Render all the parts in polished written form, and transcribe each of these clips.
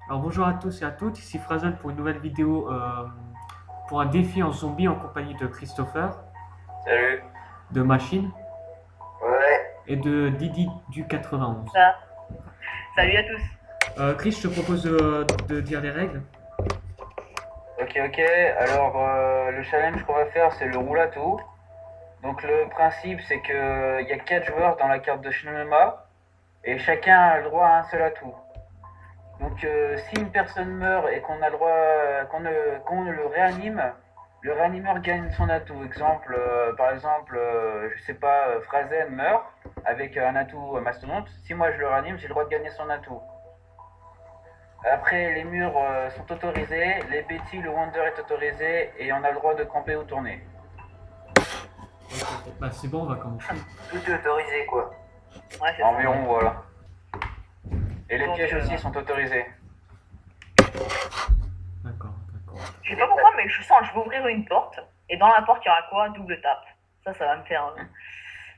Alors bonjour à tous et à toutes, ici Frazen pour une nouvelle vidéo pour un défi en zombie en compagnie de Christopher, Salut. de Machine Ouais. et de Didi du 91. Ça. Salut à tous. Chris, je te propose de dire les règles. Ok, ok. Alors, le challenge qu'on va faire, c'est le roule à tout. Donc, le principe, c'est que il y a 4 joueurs dans la carte de Shinonoma et chacun a le droit à un seul atout. Donc, si une personne meurt et qu'on a le droit, qu'on le réanime, le réanimeur gagne son atout. Exemple, par exemple, je sais pas, Phrasen meurt avec un atout mastodonte. Si moi je le réanime, j'ai le droit de gagner son atout. Après, les murs sont autorisés, les Betty, le Wonder est autorisé et on a le droit de camper ou tourner. Bah c'est bon, on va commencer. Tout est autorisé, quoi. Ouais, c'est ça. Environ, voilà. Et les Donc, pièges aussi sont autorisés. D'accord, d'accord. Je sais pas pourquoi, mais je sens que je vais ouvrir une porte. Et dans la porte, il y aura quoi? Double tape. Ça va me faire.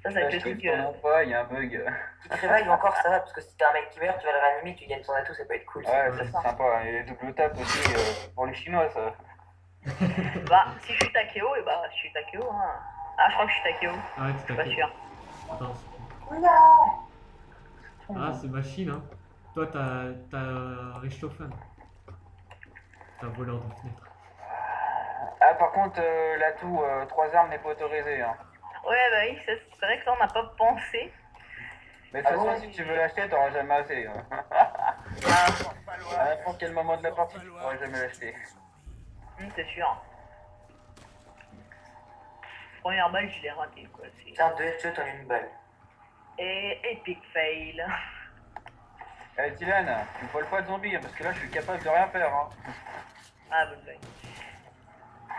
Ça va être le truc. Non, pas, il y a un bug. Tu te réveilles encore, ça va, parce que si t'as un mec qui meurt, tu vas le réanimer, tu gagnes son atout, ça peut être cool. Ouais, ça c'est sympa. Et les double tapes aussi, pour les Chinois, ça. Bah, si je suis Takeo, et bah, je suis Takeo. Hein. Ah, je crois que je suis Takeo. Arrête, Je suis pas sûr. Attends, ah, c'est Machine, hein. Toi, t'as Richthofen. T'as voleur de fenêtre. Ah, par contre, l'atout 3 armes n'est pas autorisé. Hein. Ouais, bah oui, c'est vrai que ça, on n'a pas pensé. Mais de toute façon, si tu veux l'acheter, t'auras jamais assez. Hein. Ah, À n'importe quel moment de la partie, tu pourras jamais l'acheter. c'est sûr. Première balle, je l'ai raté, quoi. Tiens, 2 headshots en une balle. Et epic fail. Eh, Dylan, tu me voles pas de zombies, hein, parce que là, je suis capable de rien faire. Hein. Ah, bonne blague.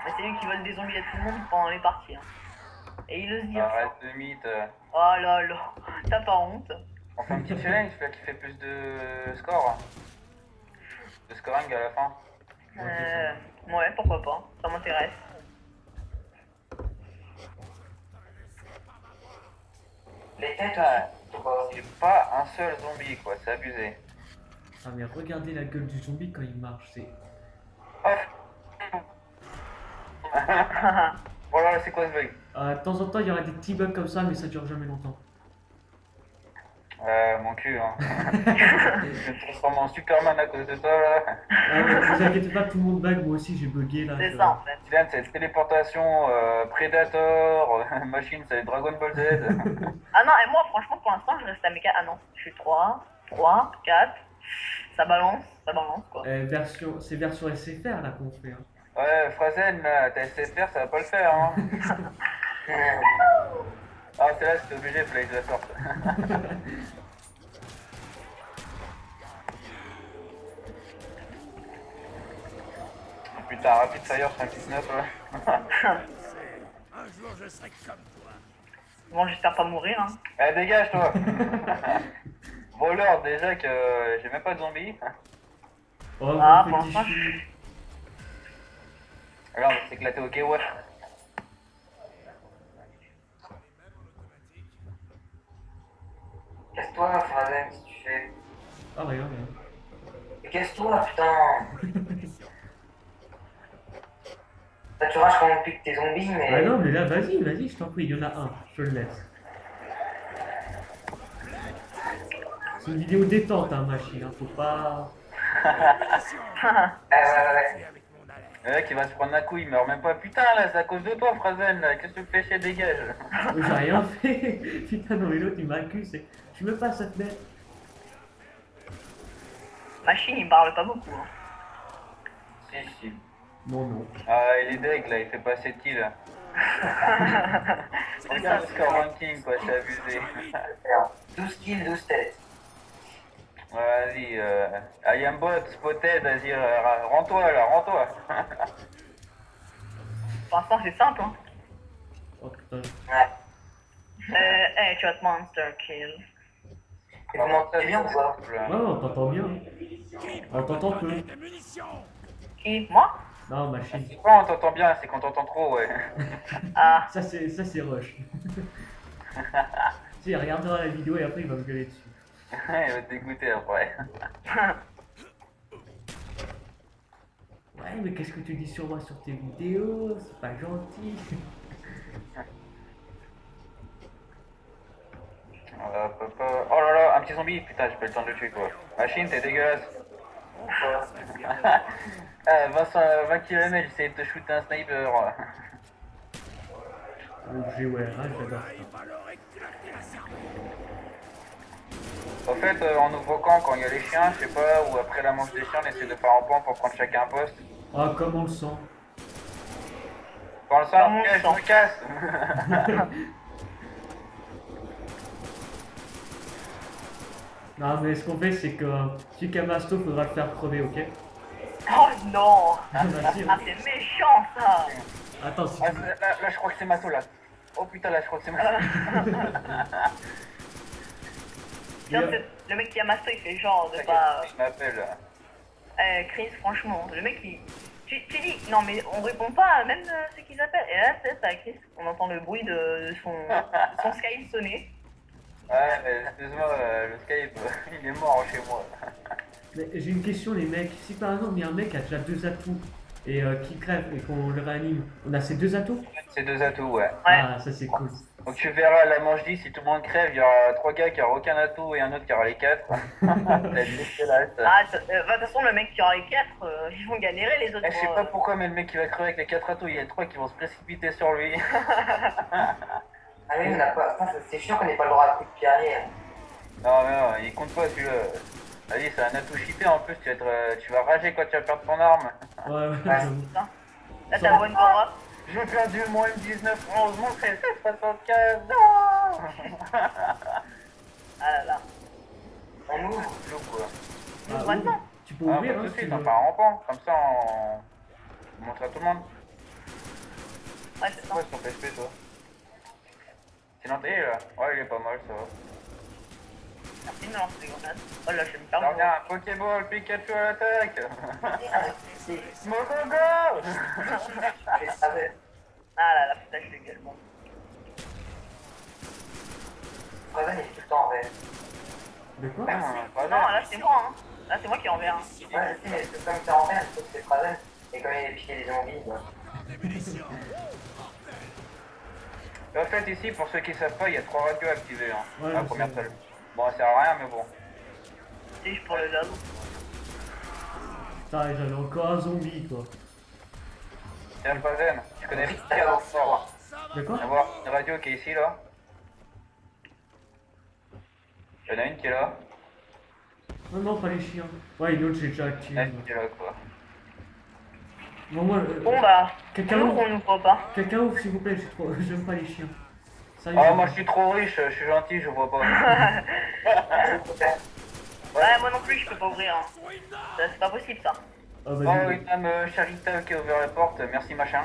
Mais c'est lui qui vole des zombies à tout le monde pendant les parties. Hein. Et il ose dire ça. Arrête de mythe. Oh là là, t'as pas honte. On fait un petit challenge, celui qui fait plus de score. De scoring à la fin. Ouais, pourquoi pas, ça m'intéresse. Les têtes Ah, aussi, faut pas. c'est pas un seul zombie, quoi, c'est abusé. Ah mais regardez la gueule du zombie quand il marche, c'est... Oh là là, c'est quoi ce bug? De temps en temps, il y aura des petits bugs comme ça, mais ça dure jamais longtemps. Mon cul, hein. Je me transforme en Superman à cause de toi, là. Ah ouais, vous inquiétez pas, tout le monde bug, moi aussi j'ai bugué là. C'est ça en fait. Dylan, c'est téléportation, Predator, Machine, c'est Dragon Ball Z. Ah non, et moi franchement pour l'instant je reste à mes 4. Ah non, je suis 3, 4. Ça balance quoi. C'est version SFR là qu'on fait. Hein. Ouais, Frazen, là, ta SFR, ça va pas le faire, hein. Ah, c'est là, c'était obligé, fallait que je la sorte. Putain, Rapid Fire 59, ouais. Bon, j'espère pas mourir. Hein. Eh, dégage, toi. Voleur, déjà que j'ai même pas de zombies. Oh, Ah, vous pour faites l'instant des je chutes. Regarde, on s'est éclaté au KOF. Casse-toi, Frazen, si tu fais. Ah, rien, rien. Mais casse-toi, putain. Là, tu rages quand on pique tes zombies, mais. Ah non, mais là, vas-y, vas-y, je t'en prie, il y en a un, je le laisse. C'est une vidéo détente, hein, machine, hein, faut pas... Ouais. Le mec, il va se prendre un coup, il meurt même pas. Putain, là, c'est à cause de toi, Frazen, là. Qu'est-ce que tu fais chier, dégage. J'ai rien fait. Putain, non, mais l'autre, il m'accuse, c'est... Je me passe cette fenêtre. Machine il me parle pas beaucoup. Hein. Si, si. Non, non. Ah, il est deg, là, il fait pas cette île. Regarde le score ranking, quoi, c'est abusé. 12 kills, 12 têtes. Vas-y, I am bot, spotted, vas-y, rends-toi, là, rends-toi. Pour l'instant c'est simple. Hein. Oh putain. Ouais. Headshot monster kill. Et vous m'entendez bien ou pas? Ouais, on t'entend bien. On t'entend peu. Qui? Moi? Non, machine. Pourquoi on t'entend bien, c'est quand t'entend trop, ouais. Ah. Ça, c'est rush. Tu sais, il regardera la vidéo et après, il va me gueuler dessus. Il va te dégoûter après. Ouais, mais qu'est-ce que tu dis sur moi sur tes vidéos? C'est pas gentil. Hop, hop, hop. Oh là là, un petit zombie, putain, j'ai pas eu le temps de le tuer quoi. Machine, t'es dégueulasse. Ah, 20 km, j'essaie de te shooter un sniper. Objet, ouais, ah, j'adore ça. En fait, en ouvre camp, quand il y a les chiens, je sais pas, ou après la manche des chiens, on essaie de faire un point pour prendre chacun un poste. Ah, comme on le sent. Quand le Comme sang, on le je sent. me casse. Non, mais ce qu'on fait, c'est que si Camasto, faudra le faire crever, ok? Oh non. Ah, bah, si, Ah, c'est méchant ça. Attends, si Ah, tu veux. là, je crois que c'est Mato là. Oh putain, là, je crois que c'est Mato. Tiens, le mec qui a masto, il fait genre de pas. Il m'appelle. Chris, franchement, le mec il. Tu dis, non mais on répond pas, même ce qu'ils appellent. Et là, c'est ça, Chris, on entend le bruit de son Skype sonner. Ouais, mais excuse-moi, le Skype, il est mort chez moi. Mais j'ai une question, les mecs. Si par exemple, il y a un mec qui a déjà 2 atouts et qui crève et qu'on le réanime, on a ces 2 atouts? C'est 2 atouts, ouais. Ouais. Ah, ça c'est cool. Donc tu verras la manche 10, si tout le monde crève, il y aura 3 gars qui auront aucun atout et un autre qui aura les 4. C'est dégueulasse. Ah, de toute façon, le mec qui aura les 4, ils vont galérer les autres. Je sais pas pourquoi, mais le mec qui va crever avec les 4 atouts, il y a 3 qui vont se précipiter sur lui. Ah oui, on n'a pas. Enfin, c'est chiant qu'on n'ait pas le droit à coup de pied arrière. Non, mais non, il compte pas celui-là. Vas-y, c'est un atout cheaté en plus, tu vas rager quand tu vas perdre ton arme. Ouais, ouais, Ouais. j'avoue. Là, t'as le one power up. J'ai perdu mon M19 11, mon 1375, non. Ah là là. On ouvre. Flou, quoi. Ah, Ouvre maintenant. oui. Tu peux Ah, ouvrir, pas hein, tout de si tu suite, veux. on part en rampant, comme ça on montre à tout le monde. Ouais, c'est ça. Ouais, c'est ton PSP toi. Sinon t'es là. Ouais, il est pas mal, ça va. Merci de me lancer des grenades. Oh là, je vais me Alors faire viens, Pokéball, Pikachu à l'attaque. Mogogo. Je le savais. Ah là là, putain, je l'ai également. Raven, il est tout le temps en vert. De quoi? Pas Non, mal. là, c'est moi, hein. Là, c'est moi qui en vais un. Ouais, je sais, mais c'est comme ça en vert, sauf que c'est Raven. Et comme il est piqué des zombies, quoi. En fait, ici, pour ceux qui savent pas, il y a 3 radios activées. Hein. Ouais, La je première sais. seule. Bon, ça sert à rien, mais bon. C'est juste pour le love. Putain, j'avais encore un zombie, quoi. Tiens, le Bazen, tu connais pas fort. De quoi? On va voir une radio qui est ici, là. Il y en a une qui est là. Non, non, pas les chiens. Ouais, une autre, j'ai déjà Il y en activé. a une qui est là, quoi. Bon, moi, Bon bah, quelqu'un on ouvre, ouvre, on ouvre pas. quelqu'un ouvre, s'il vous plaît, j'aime pas les chiens. Ça, Ah, moi je suis trop riche, je suis gentil, je vois pas. Ouais, moi non plus, je peux pas ouvrir. Hein. Ça, c'est pas possible ça. Ah, Oh, vas-y. une dame charitable qui a ouvert la porte, merci machin.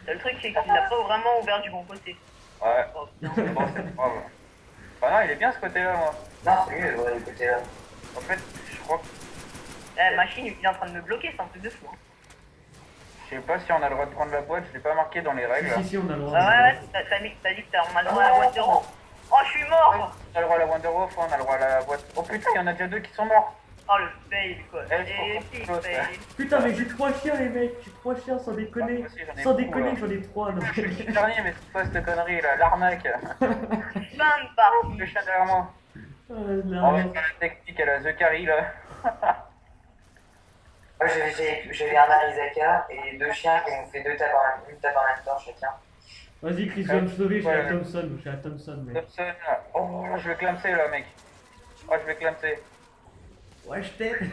Le truc, c'est qu'il a pas vraiment ouvert du bon côté. Ouais, Oh, putain. bon, c'est pas grave. Bah non, il est bien ce côté-là, moi. Non, c'est mieux, ouais, du côté là. En fait, je crois que. Machine, il est en train de me bloquer, c'est un truc de fou. Hein. Je sais pas si on a le droit de prendre la boîte, je l'ai pas marqué dans les règles. Si, si, on a le droit. Ouais, t'as dit que on a le droit à la boîte d'euros. Oh, je suis mort. On a le droit à la Wonderwolf, on a le droit à la boîte. Oh putain, il y en a déjà 2 qui sont morts. Oh, le fail, quoi. Eh, Et faut puis, qu'on se fail. Putain, mais j'ai 3 chiens, les mecs. J'ai 3 chiens, sans déconner. Moi aussi, j'en ai Sans beaucoup, déconner, là. j'en ai 3. Non. Je suis le dernier, mais c'est quoi cette connerie là? L'arnaque. Fin de partie. Le chat derrière moi. Là, On va faire la technique à la The Carry là. Moi, j'ai un Arizaka et 2 chiens qui m'ont fait 2 tapes une tape en même temps chacun. vas-y, Chris, viens me sauver, j'ai Ouais. la Thompson. J'ai la Thompson, mec. Thompson là. Oh, je vais clamser là, mec. Oh, je vais clamser. Ouais, je t'aide.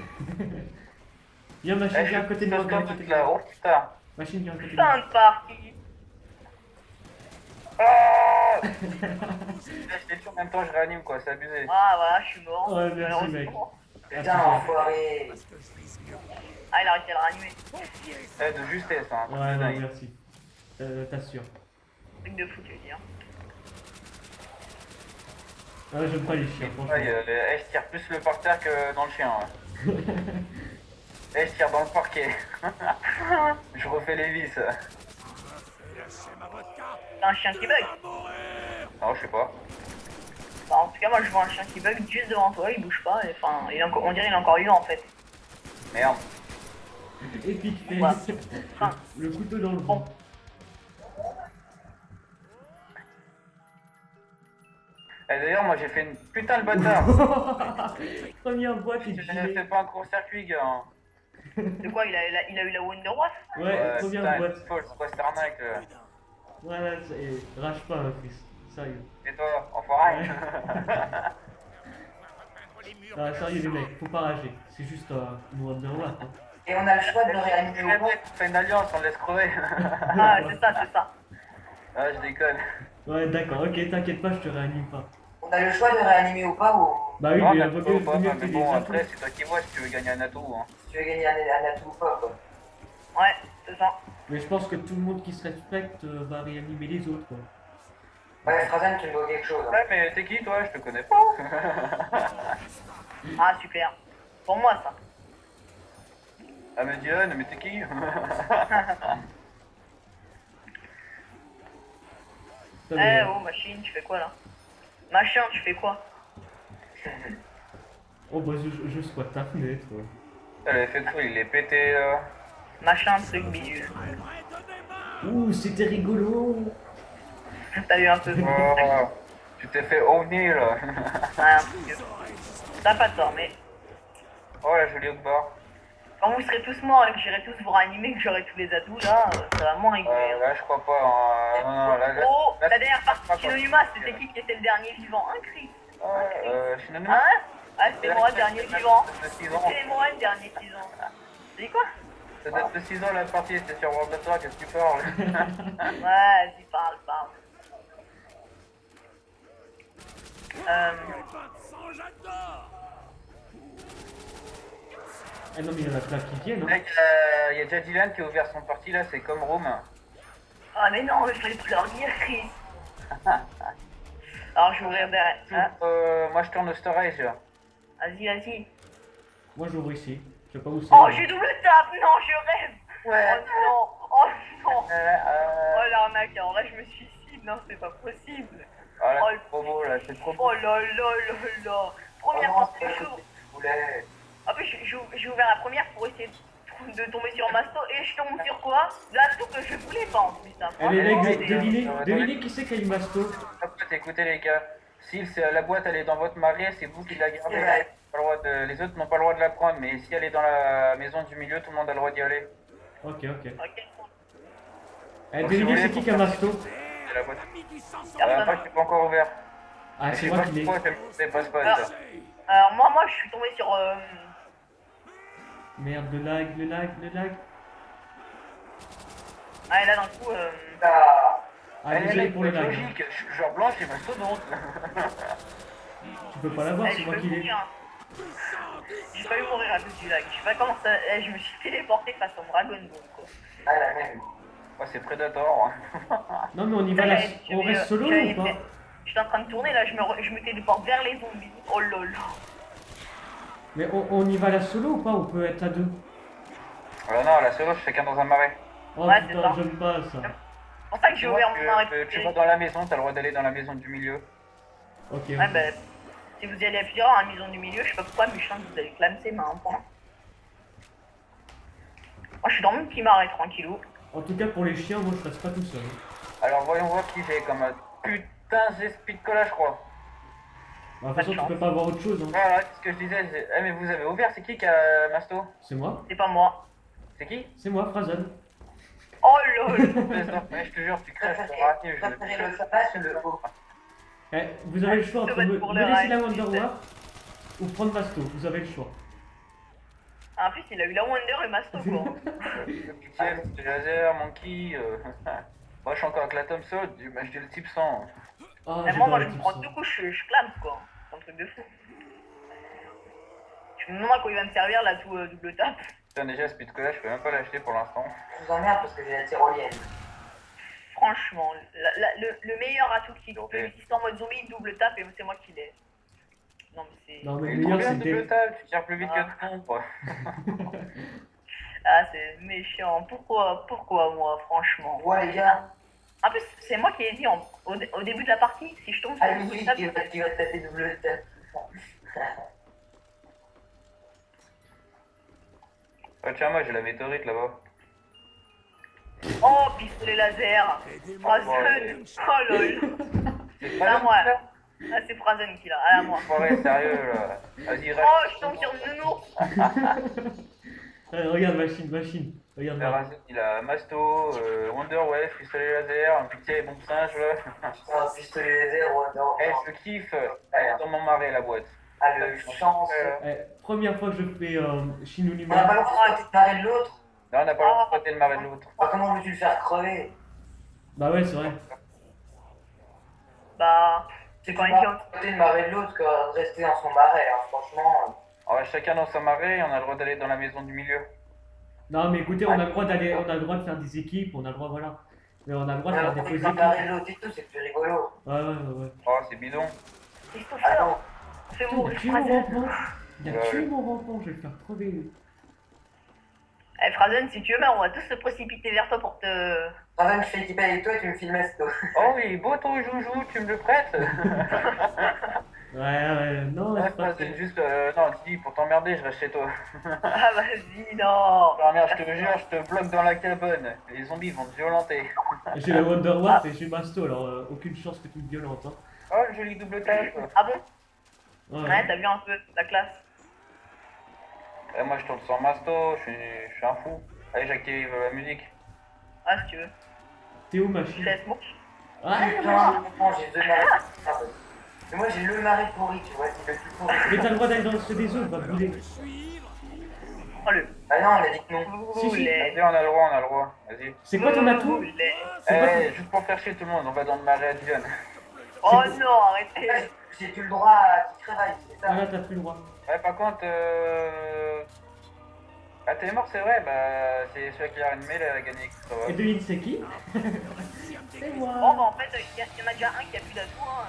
Viens, Eh, machine, je viens à suis côté de moi. sur Viens à le côté de là. moi. Oh putain. Machine, viens à côté de moi. Fin de partie. Oh je les tue en même temps, je réanime quoi, c'est abusé. Ah, voilà, je suis mort. Ouais, merci, mec. Malheureusement. Putain, Attends. enfoiré. Ah, il a réussi à le ranimer. Eh, de justesse, hein. Ouais, non, merci. T'assures. Truc de fou, tu veux dire. Ah, j'aime pas les chiens, franchement. Ouais, je tire plus le parterre que dans le chien. Ouais. Je tire dans le parquet. Je refais les vis. C'est un chien qui bug. Non, je sais pas. Bah, en tout cas, moi je vois un chien qui bug juste devant toi, il bouge pas. Et, enfin, on dirait qu'il est encore vivant en fait. Merde. Epic fail. Ouais. Ah. Le couteau dans le vent. Et d'ailleurs, moi j'ai fait une putain de bâtard. Première boîte et Je ne fais pas un court-circuit, gars. Hein. De quoi il a eu la Wonder Wasp? Ouais, première putain, boîte. c'est quoi cette arnaque là? Voilà, rage pas, hein, Chris. Sérieux. Et toi, enfoiré? Ah, sérieux, les mecs, faut pas rager. C'est juste une Wonderwall. Hein. Et on a le choix de le réanimer ou pas. On fait une alliance, on le laisse crever. Ah, c'est ça, c'est ça. Ah, je déconne. Ouais, d'accord, ok, t'inquiète pas, je te réanime pas. On a le choix de réanimer ou pas, ou Bah oui, Non, mais Nato vaut mieux ou pas, vaut mieux mais que bon, des après, atouts. c'est toi qui vois si tu veux gagner un atout. Hein. si tu veux gagner un atout ou pas, quoi. Ouais, c'est ça. Mais je pense que tout le monde qui se respecte va réanimer les autres, quoi. Ouais, Frazen, tu me dois quelque chose. Hein. Ouais, mais t'es qui toi? Je te connais pas. Ah, super. Pour moi, ça. Ah, mais Diane, mais t'es qui? Ça, Eh mais, oh, machine, tu fais quoi là? Machin, tu fais quoi? oh, bah je squatte ta fenêtre, quoi. T'as l'effet de fou, il est pété là. Machin, truc, bidule. Ouh, c'était rigolo. T'as eu un peu. Oh, tu t'es fait ovni là. Ouais, un peu. T'as pas tort, mais Oh, la jolie Okbar. quand vous serez tous morts et que j'irai tous vous réanimer, que j'aurai tous les atouts, là, ça va moins rigoler. Hein. Là, je crois pas. Hein. Non, là, Oh, là, la dernière partie pas de Shinonuma, c'était qui était le dernier vivant? Un Chris. Shinonuma. Hein? Ah, c'était moi, le dernier vivant. Ça date de 6 ans. C'était moi, le dernier 6 ans. T'as dit quoi? Ça date de 6 ans la partie, c'était sur World of Warcraft, qu'est-ce que tu parles? Ouais, vas-y, parle, parle. Ah non, mais il y en a plein qui viennent, hein. Mec, il y a déjà Dylan qui a ouvert son parti là, c'est comme Room. Ah, mais non, il fallait plus leur dire, Chris. Alors, je vais ouvrir derrière. Hein? Moi je tourne au storage. Vas-y, vas-y. Moi, j'ouvre ici. Je sais pas où c'est. Oh, j'ai double tape. Non, je rêve. Ouais. Oh non, oh non. Oh l'arnaque, en vrai, je me suicide. Non, c'est pas possible. Ah là, Oh, c'est trop beau là, c'est trop beau. Oh là là là là. Première Oh non, fois c'est que pas je ce que je voulais. En plus, j'ai ouvert la première pour essayer de tomber sur Masto et je tombe sur quoi? L'atout que je voulais pas en plus. Hein. Eh, les mecs, Franchement, c'est- devinez qui c'est qui a eu Masto. Écoutez les gars, si la boîte elle est dans votre mariée, c'est vous qui la gardez. Pas le droit les autres n'ont pas le droit de la prendre, mais si elle est dans la maison du milieu, tout le monde a le droit d'y aller. Ok, ok. Ok. Eh, Donc, si vous devinez voulez, c'est qui qui a Masto. C'est la boîte. Personne. Moi je suis pas encore ouvert. Ah, Je c'est sais moi pas qui l'ai. pourquoi ça passe pas Ah. ça. Alors moi je suis tombé sur Merde, le lag, le lag, le lag. ah et là d'un coup Ah, Ah, Elle est désolé là, pour le lag. logique, je suis genre blanche et mastodonte. Tu peux pas l'avoir, eh, c'est j'ai moi failli qui l'ai. mourir. J'ai failli mourir à cause du lag. Je sais pas comment ça. Eh, je me suis téléporté face au Dragon Ball quoi. ah, la même. Oh, c'est Predator. Non, mais on y va là. On reste solo ou pas? J'étais en train de tourner là, je me téléporte vers les zombies. Oh lol. Mais on y va là solo ou pas? On peut être à deux. Alors non, la solo, chacun dans un marais. Oh Ouais, c'est putain, ça. j'aime pas ça. C'est pour ça que j'ai ouvert mon arrêt. Tu vas dans la maison, t'as le droit d'aller dans la maison du milieu. Ok, Ouais, ok. bah, si vous y allez à plusieurs à la maison du milieu, je sais pas pourquoi, mais je sens que vous allez clamser ma point. Moi, je suis dans mon petit marais tranquillou. En tout cas, pour les chiens, moi je reste pas tout seul. Alors voyons voir qui j'ai comme un putain c'est speed cola je crois. Bah, de toute façon, tu peux pas avoir autre chose. Hein. Voilà, ce que je disais, eh mais vous avez ouvert, c'est qui a Masto? C'est moi. C'est pas moi. C'est qui? C'est moi, Frazen. Oh lol. Ouais, je te jure, tu crèves, je te raté, Je préférais le face ou le haut. Eh, vous avez le choix entre Ça va être pour me le laisser ride, la tu sais. Wonder War ou prendre Masto. Vous avez le choix. En plus, il a eu la Wonder et Masto quoi. Le pitié, c'est laser, Monkey. Moi je suis encore avec la Thompson, j'ai le type 100. Ah, Mais j'adore moi, les je me types prends ça. deux coups, je clame quoi. C'est un truc de fou. Je me demande à quoi il va me servir là tout double tape. Putain, déjà, speed cola, je peux même pas l'acheter pour l'instant. Je vous emmerde parce que j'ai la tyrolienne. Franchement, le meilleur atout qui Ok. peut exister en mode zombie, double tape, et c'est moi qui l'ai. Non mais c'est... Non, mais Il le est meilleur trop bien, c'était. double table, tu tires plus vite Ah. que ton, quoi. Ah c'est méchant, pourquoi moi franchement? Ouais, les gars. En plus, c'est moi qui ai dit au début de la partie, si je tombe sur Ah, le lui, double tape, qui va taper double tape. Oh tiens, moi j'ai la météorite là-bas. Oh, pistolet laser. Frozen. Oh lol. C'est Ah, pas moi. ça. Ah, c'est Frozen qui l'a. Ah, moi. Ouais, sérieux là. Vas-y, reste. Oh, je tombe sur le nounours. Regarde, machine. Regarde là. Razin, il a Masto, Wonderwell, pistolet laser, un petit bon singe là. Putain, un pistolet laser, Wonder. Eh, je kiffe. Elle est dans mon marais la boîte. Ah, le chance. Première fois que je fais On Shinonima. n'a pas le droit de se séparer de l'autre. Non, on n'a pas le droit de frotter le marais de l'autre. Comment veux-tu le faire crever? Bah ouais, c'est vrai. Bah, C'est quand pas il tient. côté le marais de l'autre que de rester dans son marais, hein. Franchement. Alors, chacun dans sa marée, on a le droit d'aller dans la maison du milieu. Non, mais écoutez, on a le droit d'aller, on a le droit de faire des équipes, on a le droit, voilà. Mais on a le droit de faire des fausses Le équipes. marais de l'autre et tout, c'est plus rigolo. Ouais. Oh, c'est bidon. Ah non. C'est Putain, bon, il a tué mon Frozen. rampant. Il a tué mon rampant, je vais le faire crever. lui. Eh, Frozen, si tu veux, on va tous se précipiter vers toi pour te. Raven, je fais équiper avec toi et tu me filmes Masto. Oh, il est beau ton joujou, tu me le prêtes? Ouais, non, Ouais, c'est pas c'est juste. Non, dis, pour t'emmerder, je reste chez toi. Ah, vas-y, non. Ah merde, je te jure, je te bloque dans la cabane. Les zombies vont te violenter. J'ai le Wonder Warp et j'ai Masto, alors aucune chance que tu me violentes. Hein. Oh, le joli double tape. Ah bon? Ouais. Ouais, t'as vu un peu la classe. Eh, moi, je tourne sans masto, je suis un fou. Allez, j'active la musique. Ah, si tu veux. T'es où, Je machine? laisse bon. Ah, Putain, j'ai deux marais. Ah, ouais. Mais moi j'ai le marais pourri, tu vois, c'est le plus pourri. mais t'as le droit d'aller dans le des autres, va brûler. Oh le. Ah non, elle a dit que non. Si, si. Vas-y, on a le droit, Vas-y. C'est quoi ton atout? Eh, juste pour faire chier tout le monde, on va dans le marais à Dion. Oh non, arrêtez. J'ai plus le droit à qui travaille, c'est ça. Ah là, t'as plus le droit. Ouais, par contre, Ah, t'es mort, c'est vrai, bah, c'est celui qui a animé, il a gagné. Ça va. Et devine, c'est qui? C'est Bon, moi. bah en fait, il y en a déjà un qui a plus d'atout. Hein.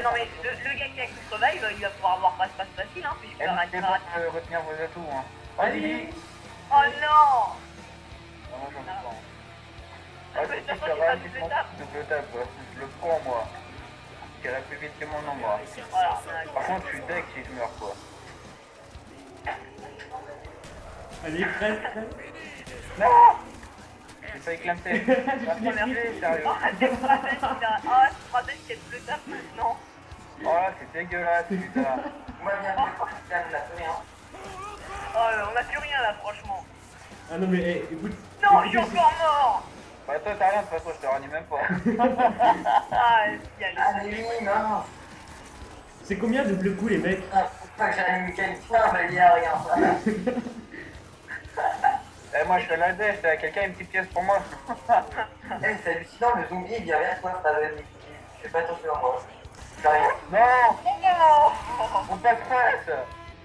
Non, mais le gars qui a Quick Revive, il va pouvoir avoir passe facile, hein, puisqu'il Eh, va n'hésitez arrêter. pas de retenir vos atouts, hein. Vas-y. Oh non. Non, moi, j'en ai pas. Ah, Ah, mais si, de toute ça façon, va, j'ai si pas je de tape. double tape, je le prends, moi. J'irai plus vite que mon nom, moi. Voilà. Par contre, je suis deck si je meurs, quoi. Allez, crève. Non! J'ai failli clamser. Ça m'a énervé, sérieux. Oh, c'est Frozen qui a. Oh, c'est Frozen qui a le tape maintenant. Oh là, c'est dégueulasse, putain. Moi bien plus, là, on a plus rien. Oh, on a plus rien là, franchement. Ah non, mais écoute. Non, je suis écoutez, encore mort. Bah, toi, t'as rien, de toute façon, je te ranime même pas. Ah, si, allez. Ah mais oui, non. c'est combien de bleu coup, les mecs? Putain, faut pas que j'anime quelqu'un, bah il y a rien. Eh, moi, je fais la dèche, quelqu'un a une petite pièce pour moi. Eh, c'est hallucinant, le zombie il vient vers toi, Raven. Je fais pas attention à moi. J'arrive. Non! Oh. On passe face!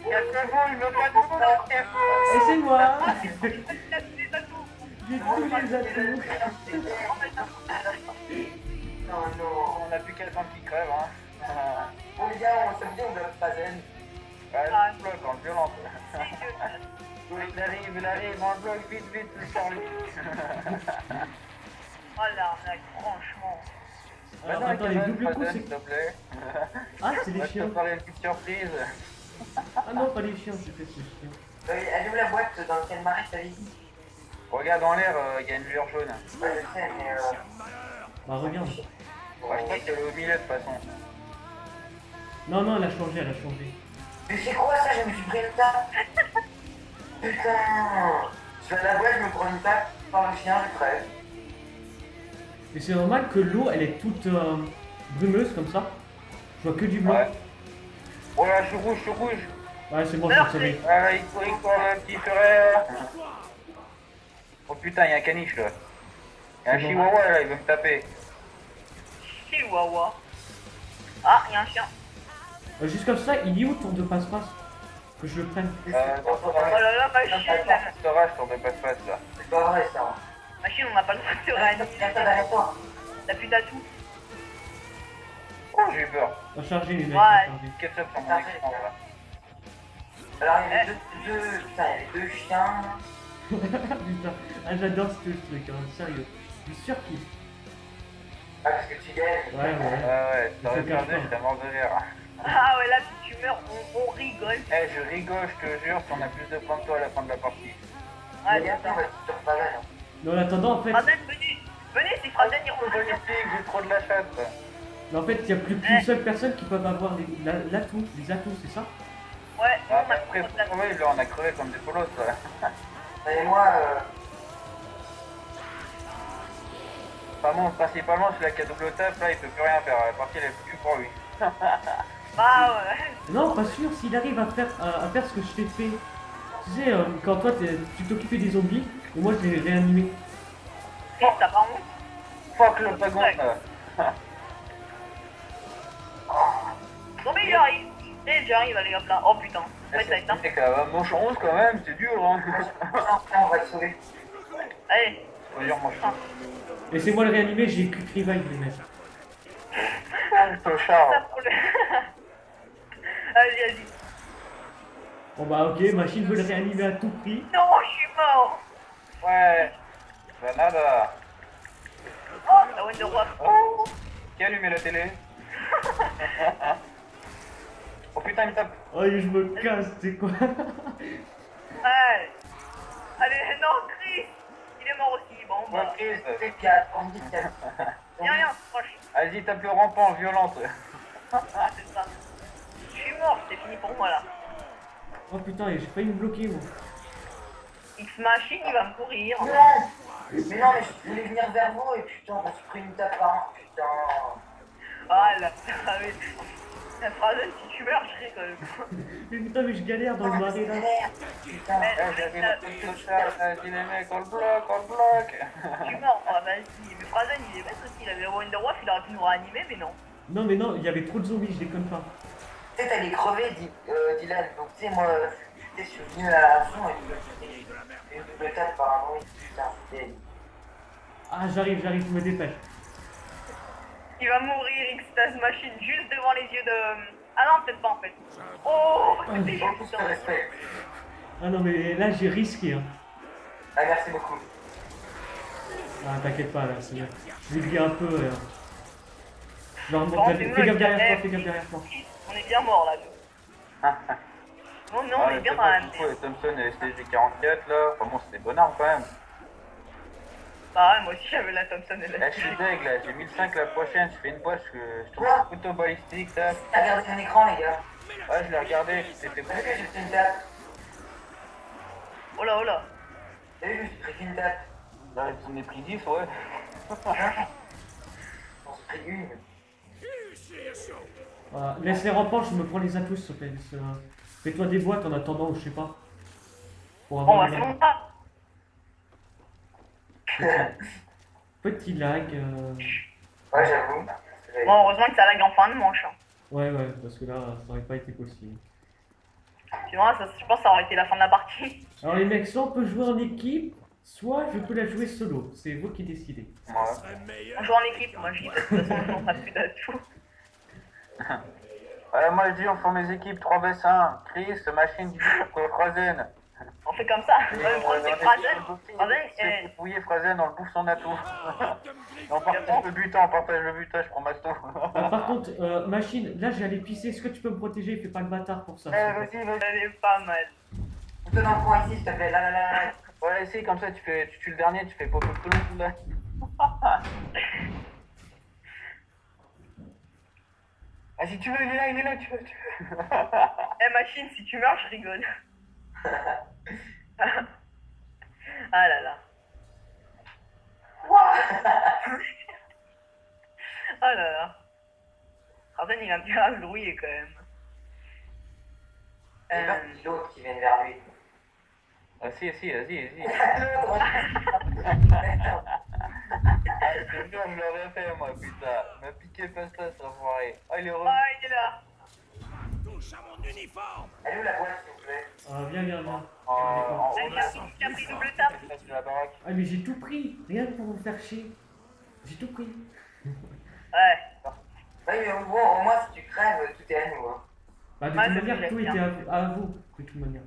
Cassez-vous, il veut pas de vous, là, Et c'est moi. Il a tous les atouts. J'ai tous les atouts. Non, non. On a plus qu'à attendre qu'il crève, hein. Bon les gars, on se dit on doit pas zen. Ouais, le bloc en violence. Il arrive, on le bloc, vite, sors-lui. Oh l'arnaque, franchement. Alors, attends, les doubles coups, s'il c'est. te plaît. Ah, c'est On les va te chiens. préparer une petite surprise. Ah non, pas les chiens, c'était ces chiens. Elle est où la boîte dans lequel marais t'as dit? Regarde en l'air, il y a une lueur jaune. Ouais, je sais, mais Bah, regarde. Ouais, je crois qu'elle est au milieu de toute façon. Non, elle a changé, Mais c'est quoi ça? Je me suis pris le tas. Putain. Je vais à la boîte, je me prends une tape par le chien, je crève. Mais c'est normal que l'eau, elle est toute brumeuse comme ça. Je vois que du blanc. Ouais. Oh là, je suis rouge. Ouais, c'est bon, je suis sauvé. Ah, il court le petit frère. Oh putain, il y a un caniche là. Il y a un C'est bon. chihuahua là, il veut me taper. Chihuahua. Ah, il y a un chien. Juste comme ça, il est où ton de passe-passe? Que je le prenne. Dans Oh là là, machine. Storage sur de passe-passe là. C'est pas vrai ça. Machine, on n'a pas le droit de se réanimer. Attends, derrière toi. T'as plus d'atout. Oh, j'ai eu peur. On va charger les mecs. Ouais. on va charger. Ketchup sur mon écran là. Alors il y a deux, putain, il y a deux chiens. Putain, ah, j'adore ce truc, hein, sérieux. Je suis surkiff. Ah parce que tu gagnes. Ouais. Ouais, t'aurais Je te cache perdu, pas. j'étais mort de rire. Ah ouais, là, si tu meurs, on rigole. Eh, je rigole, je te jure, si on a plus de points que toi à la fin de la partie. Ouais, Bien c'est sûr, on ça. va sur Frazen. Mais en attendant, en fait, Frazen, venez. Venez, si Frazen, il rentre. J'ai trop de la chatte. mais en fait, il n'y a plus qu'une seule personne qui peut avoir l'atout, les atouts, c'est ça? Ouais, nous, Ah, on mais a après, trop de la- ouais, là, on a crevé comme des polos, là. Et moi, Enfin bon, principalement, celui qui a double tap, là, il peut plus rien faire. La partie, elle est plus pour lui. Ah ouais. Non, pas sûr, s'il arrive à faire ce que je t'ai fait. Tu sais, quand toi, tu t'occupais des zombies, et moi, je les réanimais. Chris, t'as pas honte? Fuck le dragon, là. Non mais il arrive. Et j'arrive, allez hop là. Oh putain. Ouais, ça va être là. C'est quand même manche 11 quand même, c'est dur, hein. on va le sauver. Allez. C'est dur, manche 11. Laissez-moi le réanimer, j'ai quick revive, les mecs. Clochard. Ça pour le... Vas-y, vas-y. Bon bah ok, machine veut le réanimer à tout prix. Non, je suis mort. Ouais. Ben nada. Oh, la Wonder Wolf. Oh. Qui a allumé la télé? Oh putain, il me tape. Oh, je me casse, tu sais quoi. Ouais. Allez, non, Chris. Il est mort aussi. Bon, Moi, bah. Chris. C'est 4, on dit 4. Rien, proche. Vas-y, tape le rampant, violente. Ah, c'est ça. Je suis mort, c'est fini pour moi là. Oh putain, j'ai failli me bloquer, moi. X-Machine, il va me courir. Non. Mais non, mais je voulais venir vers vous et putain, on s'est pris une tape par un. Putain. Ah là, mais... La phrase, si tu meurs, je rigole. Mais putain, mais je galère dans le marais là. Putain. Mais- Eh, j'avais le clochard, j'ai dit les mecs, on le bloque, on le bloque. Je suis mort, ah, vas-y. Mais Frazen, il est bête aussi, il avait le Wonder Wolf, il aurait pu nous réanimer, mais non. Non, mais non, il y avait trop de zombies, je déconne pas. Tu sais, t'allais crever, Dylan. Donc, tu sais, moi, je suis venu à fond et j'ai eu une double tape par un bruit. Putain, c'était. Ah, j'arrive, je me dépêche. Il va mourir, X-Taz Machine, juste devant les yeux de... Ah non, peut-être pas en fait. Oh, c'était Beaucoup juste de respect. Ah non, mais là, j'ai risqué, hein. Ah, merci beaucoup. Ah, t'inquiète pas, là, c'est bien. Je vais un peu, Je leur Bon, montre, c'est nous, fais gaffe le derrière toi, carnet. fais gaffe derrière toi. On est bien mort là, nous. Non, non, on est bien dans la merde. Et Thompson et STG-44 là, enfin bon, c'était bonne arme quand même. Bah ouais, moi aussi j'avais la Thompson et Là, la je suis deg là, j'ai 1005 la prochaine, je fais une boîte, je trouve Quoi un couteau balistique, tac. T'as regardé mon écran, les gars. Ouais, je l'ai regardé, c'était T'as bon. vu que j'ai pris une tape? Oh là, oh là. T'as vu que je me suis pris une tape? Là, j'en ai pris 10, ouais. On s'est pris une. Voilà. Laisse les rampants, je me prends les atouts, s'il te plaît. Fais-toi des boîtes en attendant, ou je sais pas. Pour Bon, avoir bah un c'est bon, ça. petit lag. Ouais, j'avoue. Bon, heureusement que ça lag en fin de manche. Hein. Ouais, parce que là, ça aurait pas été possible. Tu vois, ça, je pense que ça aurait été la fin de la partie. Alors les mecs, soit on peut jouer en équipe, soit je peux la jouer solo. C'est vous qui décidez. Ouais. On joue en équipe, moi je dis, de toute façon on n'a plus d'atout. Ouais, moi je dis, on forme les équipes 3v1, Chris, machine, Frazen. On fait comme ça. Le problème c'est que Frazen, C'est fouillé Frazen, on le bouffe son atout. On partage le butin, je prends Masto. Ah, par contre, machine, là j'allais pisser. Est-ce que tu peux me protéger? Fais pas le bâtard pour ça. Eh, s'il te plaît. vas-y, vas-y. elle est pas mal. On te donne un point ici, s'il te plaît. Là, là, là, là. Ouais, essaye comme ça, tu tues le dernier, tu fais pop tout le monde là. Ah, si tu veux, il est là, tu veux. Eh machine, si tu meurs, je rigole. Ah là là. Ah là là. Frazen il a bien à se grouiller quand même. Et là, c'est l'autre qui vient vers lui. Ah, si, vas-y. L'autre. Ah, je te jure, je l'aurais fait, moi, putain. Il m'a piqué pasta, ça enfoiré. Ah, il est heureux. Ah, il est là. Elle est où la boîte, s'il vous plaît? Ah, viens. En Elle a pris double tape. la baraque. Ah, mais j'ai tout pris. Rien que pour vous faire chier. J'ai tout pris. Ouais. Oui, mais bon, au moins, si tu crèves, tout est à nous. Hein. Bah, de Ouais, toute c'est manière, vrai, tout bien. était à vous. De toute manière.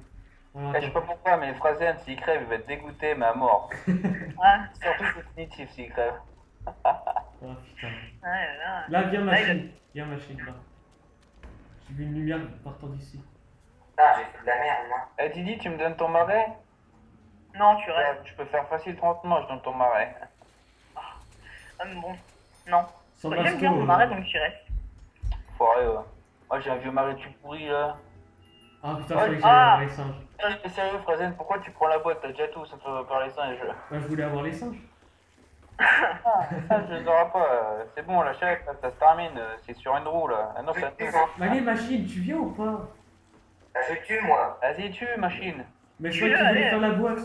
Voilà, Je sais pas pourquoi, mais Frazen, s'il crève, il va être dégoûté, mais à mort. Ouais. Surtout définitif s'il crève. Ah, putain. Ouais, là. Là, viens Là, il machine. Viens machine, là. J'ai vu une lumière partant d'ici. Putain, j'ai fait de la merde, moi. Eh Didi, tu me donnes ton marais? Non, tu restes. Ouais, je peux faire facile 30 mois, je donne ton marais. Bon, non. Sans J'aime baston, bien mon marais, donc tu restes. Foiré, ouais. Moi j'ai un vieux marais tout pourri là. Ah putain, je Ouais, croyais que j'allais ah. avoir les singes. Eh, sérieux, Frazen, pourquoi tu prends la boîte? T'as déjà tout, ça peut par les singes. Bah, je voulais avoir les singes. Ah, je les auras pas. C'est bon, la chèque, là, ça se termine. C'est sur une roue là. Ah non, Je ça tue, tue. moi. Allez, machine, tu viens ou pas? Bah, je tue, moi. Vas-y, tue, machine. Mais je Tu croyais que veux, tu voulais allez. faire la boîte.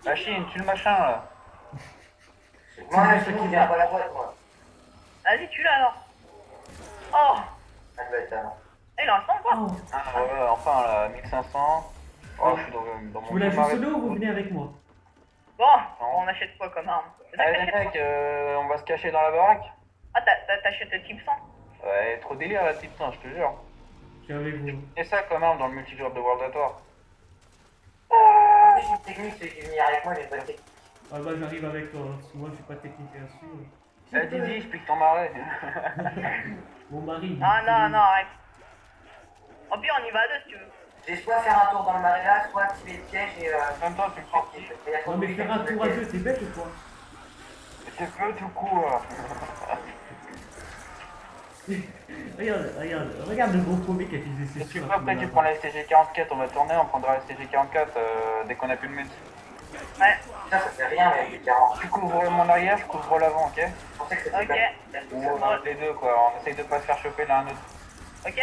Machine, tue le machin là. Moi, je qui viens pas la boîte, moi. Vas-y, tu l'as alors. Oh, Ah, bah, attends. il en reste encore. Oh, Ah ouais, enfin là, 1500. Oh, je suis dans tu mon veux la vieux jouer marais. solo ou vous venez avec moi? Bon, on achète quoi comme arme? Allez les mecs, on va se cacher dans la baraque. Ah, t'achètes le type 100? Ouais, trop délire la petite je te jure. Je viens avec vous. Et ça quand même dans le multijoueur de World at War. J'ai une technique, celui qui vient avec moi, j'ai une bonne technique. Ah bah j'arrive avec toi, hein, parce que moi je suis pas technique là-dessus. Eh Didi, je pique ton marais. Mon mari. Ah non, non, arrête. Au pire, on y va à deux si tu veux. J'ai soit faire un tour dans le marais là, soit activer le piège et En même temps, tu me tranquille. piques. Et il y a trop Non de mais bruit faire qui un active tour le à piège. deux, t'es bête ou quoi? C'est feu tout coup. Regarde le gros paumé qui a utilisé ses Si tu veux, sorts. après tu prends la STG-44, on va tourner, on prendra la STG-44 dès qu'on a plus de mute. Ouais, Putain, ça fait rien, mais 40. Tu couvres mon arrière, je couvre l'avant, ok? Je pensais que c'était ok. Ou les deux quoi, on essaye de pas se faire choper l'un l'autre. Ok,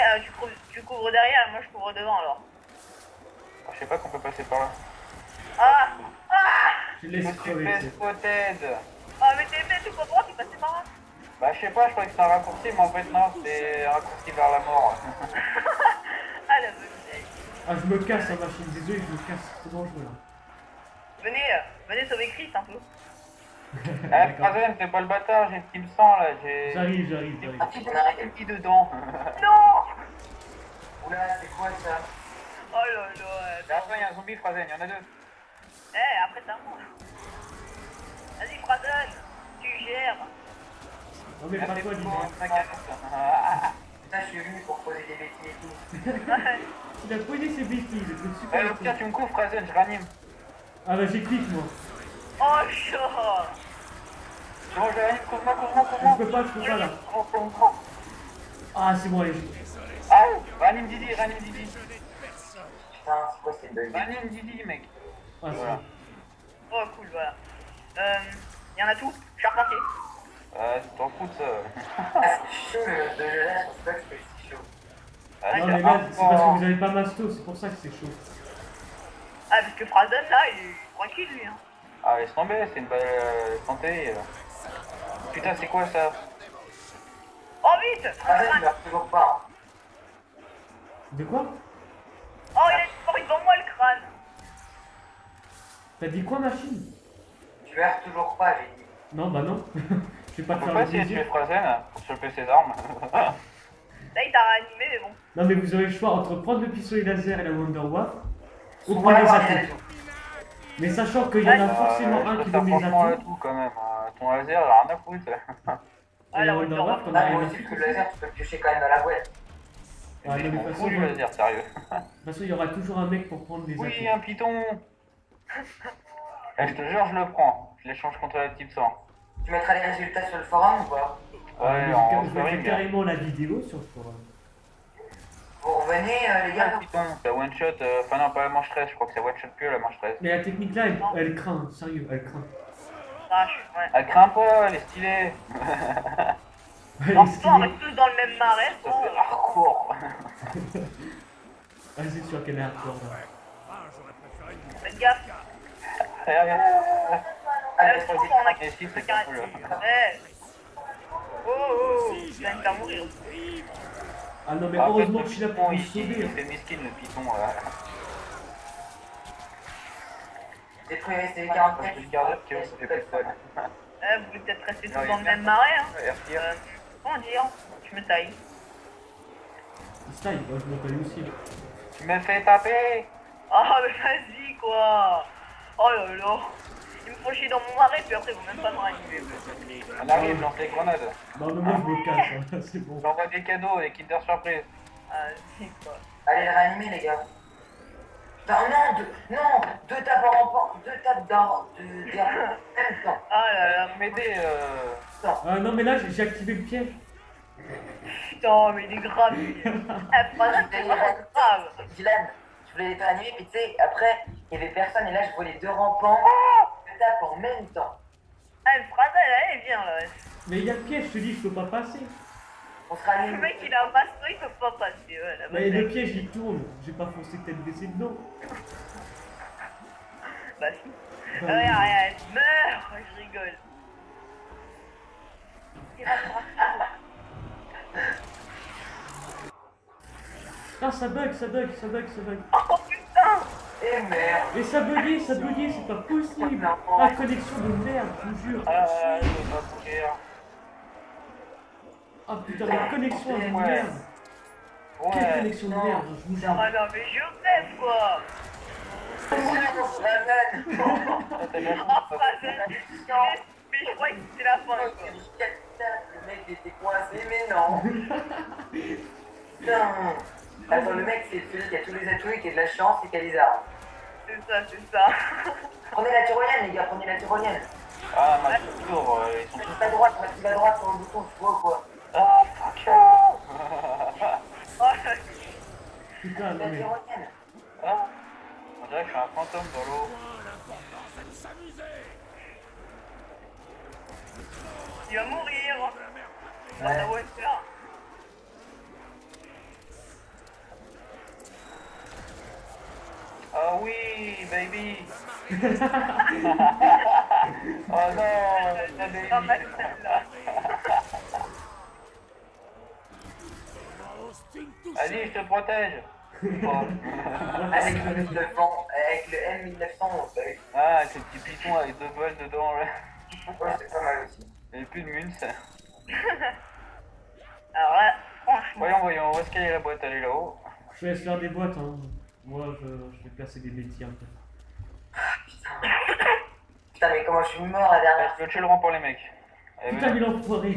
tu couvres derrière, moi je couvre devant alors. Je sais pas qu'on peut passer par là. Ah. Je Je laisse me suis crever. fait c'est- spotted. Ah, mais t'es bête, tu comprends, t'es passé par là. Bah je sais pas, je croyais que c'était un raccourci, mais en fait non, c'était un raccourci vers la mort. Ah, la bonne vieille. Ah je me casse la machine, désolé je me casse, c'est dangereux là. Venez sauver Chris un peu. Eh D'accord. Frazen, fais pas le bâtard, j'ai ce qui me sent là, j'ai... J'arrive. Ah, si, on arrête. J'ai qui dedans. Non. Oula, c'est quoi ça? Oh là là. Derrière toi, il y a un zombie Frazen, il y en a deux. Eh, après t'as moi. Vas-y, Frazen, tu gères. Non mais pas Merci toi, beaucoup, dis-moi. t'inquiète. Putain, je suis venu pour poser des bêtises et tout. Ouais. Il a posé ses bêtises, c'est Eh, super. au pire, tu me couvres Frazen, je ranime. Ah bah j'ai clic moi. Oh, chaud. Bon, je ranime, couvre-moi. Je peux pas là. Couvre-moi. Ah c'est bon, allez. Ah, ranime Didi. Putain, c'est quoi ces bugs? Ranime Didi, mec. Ah c'est Voilà. bon. Oh, cool, voilà. Y'en a tout. Je suis reparti. Tu t'en fous de ça. Ah, c'est chaud le mode de jeu là, je pensais pas que c'était si chaud. Ah, Non c'est mais là, c'est parce hardcore. que vous avez pas masto, c'est pour ça que c'est chaud. Ah, parce que Frazen, là, il est tranquille, lui. Hein. Ah, laisse tomber, c'est une balle santé. Putain, c'est quoi ça? Oh, vite. Ah, ça, il meurt toujours pas. De quoi? Oh, il a disparu devant moi, le crâne. T'as dit quoi machine? Tu meurs toujours pas, j'ai dit. Non bah non. Je vais pas On te peut faire pas le essayer de tuer plaisir. Frazen pour choper ses armes. Là, il t'a réanimé, mais bon. Non mais vous avez le choix entre prendre le pistolet laser et la Wonderwaf ou On prendre va les voir atouts. les atouts. Mais sachant qu'il y en a forcément je un qui préfère donne les franchement atouts. tout quand même. Ton laser, j'ai rien à foutre. Et Ah, la la Wonderwaf, Wonderwaf, t'en as Ah, rien moi à aussi, parce que foutre. le laser, tu peux le piocher quand même dans la boîte. Ah, non, Mais mais je de m'en toute fous façon, du laser, sérieux. De toute façon, il y aura toujours un mec pour prendre les Oui, atouts. un python. Eh, je te jure, je le prends. Je l'échange contre la type 100. Tu mettras les résultats sur le forum ou pas? Ouais, Mais en je mettrai sparring. carrément la vidéo sur le forum. Vous revenez, les Ah, gars? python, c'est one shot. Enfin, non, pas la manche 13, je crois que c'est one shot que la manche 13. Mais la technique là, elle craint, sérieux, elle craint. Ouais. Elle craint pas, elle est stylée. Elle En est tout cas, on stylée. reste tous dans le même marais. Ça sans, fait hardcore. Ah, c'est sûr qu'elle est hardcore là. Faites gaffe. Allez, C'est bon, on a Et si, c'est quelqu'un cool. Eh. Oh, tu viens de faire mourir. Ah non mais Ah, heureusement en que fait, je suis là le pour python, vous sauver. il fait miskin le python. détruire les Parce que STV-44. le gardeur qui ça fait plus de fun. Vous voulez peut-être rester tous Non, dans il le est même bien. marais. Hein. RTR. Comment dire? Je me taille. Style, moi je m'appelle aussi. Tu me fais taper. Oh, mais vas-y, quoi. Oh là là. Ils me font chier dans mon arrêt, puis après ils vont même pas me réanimer. On arrive, lance les grenades. Non, mais moi je me casse, hein. C'est bon. J'envoie des cadeaux et Kinder Surprise. Ah, si, quoi. Allez le réanimer, les gars. Putain, deux tapes en rampant, deux tapes en même temps. Ah là là, M'aider, Ah non, mais là j'ai activé le piège. putain, mais il est grave, lui. Eh, franchement, c'est vraiment grave. Dylan, je voulais les réanimer, mais tu sais, après, il y avait personne, et là, je vois les deux rampants, deux tapes en même temps. Ah, une phrase, elle vient là. Mais il y a le piège, je te dis, je peux pas passer. On se Le réanime. mec, il a un masto, il peut pas passer. Ouais, la Mais le bataille. piège il tourne. J'ai pas foncé tête baissée dedans. Bah, si. Regarde, meurs, je rigole. Ah, ça bug, ça bug, ça bug, ça bug. Oh putain! Eh merde. Mais ça buguait, c'est pas possible. Ah, connexion de merde, je vous jure. je veux pas mourir. Ah putain, la connexion de Ouais. merde. Quelle Ouais. connexion de merde, je vous jure. Ah non, mais je rêve quoi! T'as bien Oh, compris, phrase, mais je croyais que c'était la fin quoi. Le mec était coincé, mais non. Putain. Attends, le mec, c'est celui qui a tous les atouts, qui a de la chance et qui a les armes. C'est ça. Prenez la tyrolienne, les gars, prenez la tyrolienne. Ah, ma tour, ils sont Maxive à droite, maxive à droite sur le bouton, tu vois ou quoi? Ah, fuck you. Oh, Putain, La non mais. tyrolienne. Ah, on dirait que je suis un fantôme dans l'eau. il va mourir! Dans Ouais. la voiture. Ah oui, baby. Oh non, la baby. Non, mais celle-là. Allez, je te protège. Oh. Avec le 1900, avec le M1900, on fait. Ah, avec ce petit piton avec 2 balles dedans là. Ouais, c'est pas mal aussi. Et plus de munes. Alors là, franchement. Voyons, où est-ce qu'elle est la boîte? Elle est là-haut. Je laisse faire des boîtes, hein. Moi, je vais placer des bêtises un peu. Putain, mais comment je suis mort la dernière Je veux tuer le rang pour les mecs. Allez, Putain, venez. mais l'enfoiré.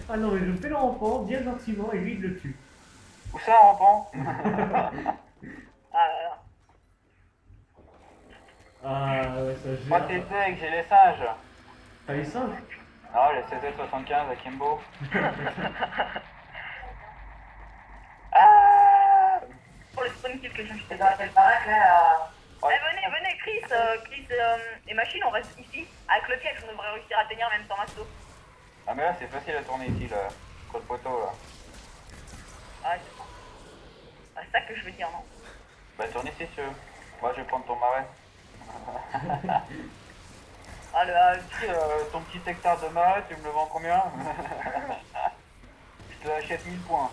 Ah non, mais je fais l'enfant bien gentiment et lui il le tue. Où ça, rampant? Ah là là. Ah ouais, ça Moi, gère. t'es deck, j'ai les singes. T'as les singes? Non, les CZ75 à Kimbo. Ah! Pour le spawn kill que j'ai C'est dans quelle baraque là? Eh, venez, Chris et Machine, on reste ici. Avec le piège, on devrait réussir à tenir même sans masto. Ah, mais là, c'est facile à tourner ici, là. Sur le poteau, là. Ah, c'est ça que je veux dire, non? Bah, tourne ici, si tu veux. Moi, je vais prendre ton marais. Ah, le Dis, ton petit hectare de marais, tu me le vends combien? Je te l'achète 1000 points.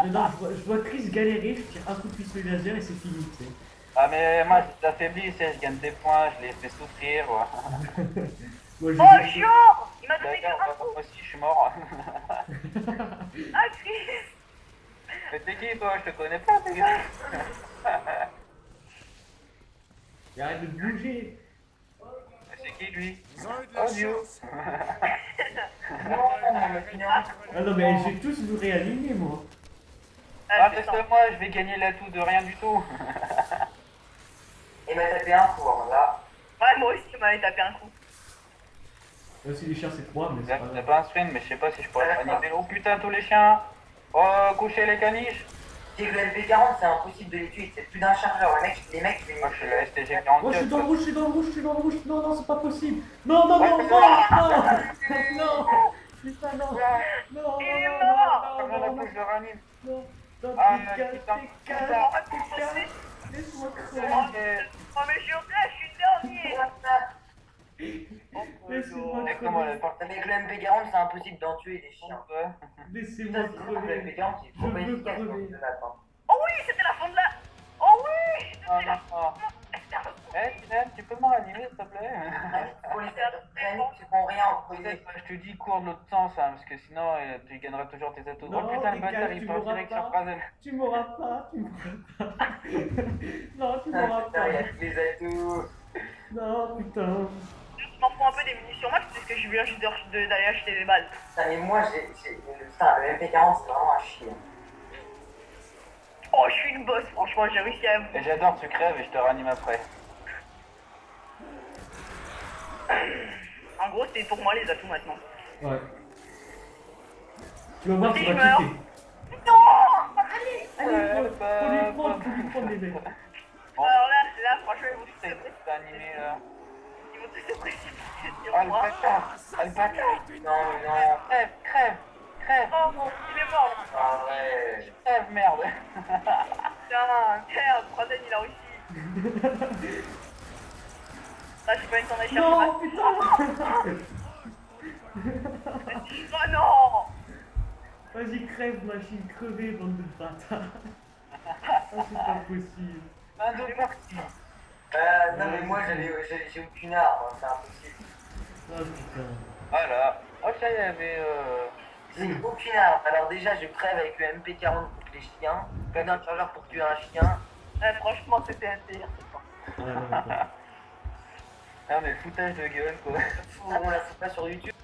Mais non, je vois Chris galérer, je tire un coup de pistolet laser et c'est fini, tu sais. Ah, mais moi, je t'affaiblis, tu sais, je gagne des points, je les fais souffrir. Moi, je Oh, chiant! Il m'a donné que D'accord, un moi coup! aussi, je suis mort. Ah, Chris! Mais t'es qui, toi? Je te connais pas, t'es gars. Arrête de bouger. C'est qui, lui? Oh, Dieu. Non, mais non. Ah non, mais j'ai tous vous réanimer, moi. Ah, c'est parce ça. que moi, je vais gagner l'atout de rien du tout. Il m'a tapé un coup, hein, là. Ouais, moi aussi, il m'avait tapé un coup. Là aussi, les chiens, c'est 3, mais c'est pas C'est grave. pas un sprint, mais je sais pas si je pourrais paniquer. Oh putain, tous les chiens. Oh, couchez les caniches. C'est que le LP40, c'est impossible de les tuer, c'est plus d'un chargeur. Les mecs, ils Moi, je suis la STG Oh, je suis 44. dans le rouge, je suis dans le rouge, je suis dans le rouge. Non, non, c'est pas possible. Non, non, non, non, non, non. Putain, non. Non, Il est non, mort. non, Comment non, la non, couche de ranime? non, non, Ah, t'es calme, putain, t'es calme, putain. t'es calme. Laisse-moi crever. Oh, mais je rêve, je suis dernier! Laissez-moi Et comment elle est crever. partie? Avec le MP40, c'est impossible d'en tuer des chiens. Ouais. Laissez-moi Putain, sinon, le crever. MP40, il est trop Je pas veux efficace dans crever. ce map, hein. Oh oui, c'était la fin de la... Oh oui, Ah, c'était la non, non. Eh, Dylan, tu peux me ranimer, s'il te plaît? Pour les réanimes, tu prends rien en premier. Je te dis, cours de l'autre sens, hein, parce que sinon, tu gagneras toujours tes atouts. Non, Oh putain, le dégage, bâtard, tu il part m'auras direct pas. sur Prazel. Tu m'auras pas, tu m'auras pas. Non, tu Ah, m'auras putain, pas. il a tous les atouts. Non, putain. Je m'en fous un peu des munitions max parce que je viens juste d'aller acheter des balles. Putain, mais moi, putain, le MP40, c'est vraiment un chier. Oh, je suis une boss, franchement, j'ai réussi à... Et j'adore, tu crèves et je te ranime après. En gros, c'est pour moi les atouts maintenant. Ouais. Tu vas voir, tu Il vas meurt. kiffer. Non. Allez, faut lui prendre les mecs. Bon. Alors là, franchement, ils vont tous se C'est animé là. Ils vont tous se précipiter sur Ah le moi. bâtard. Ah le bâtard. Non, mais non. Crève, crève, crève. Oh, bon, il est mort. Ah ouais. Crève, merde. Putain, merde, Troisième, il a réussi. Là, j'ai pas eu le temps d'aller chercher Non, ma... putain. Oh non. Vas-y, crève, machine, crevez, bande de bâtards. Oh, c'est pas possible. Un deux parties. Non, mais moi, j'ai aucune arme, c'est impossible. Oh, putain. Voilà. Oh ça y avait J'ai aucune arme. Alors, déjà, je crève avec le MP40 contre les chiens. Plein un chargeur pour tuer un chien. Franchement, c'était un délire. Ouais, ouais, ouais. Ah mais foutage de gueule quoi. On la fout pas sur YouTube.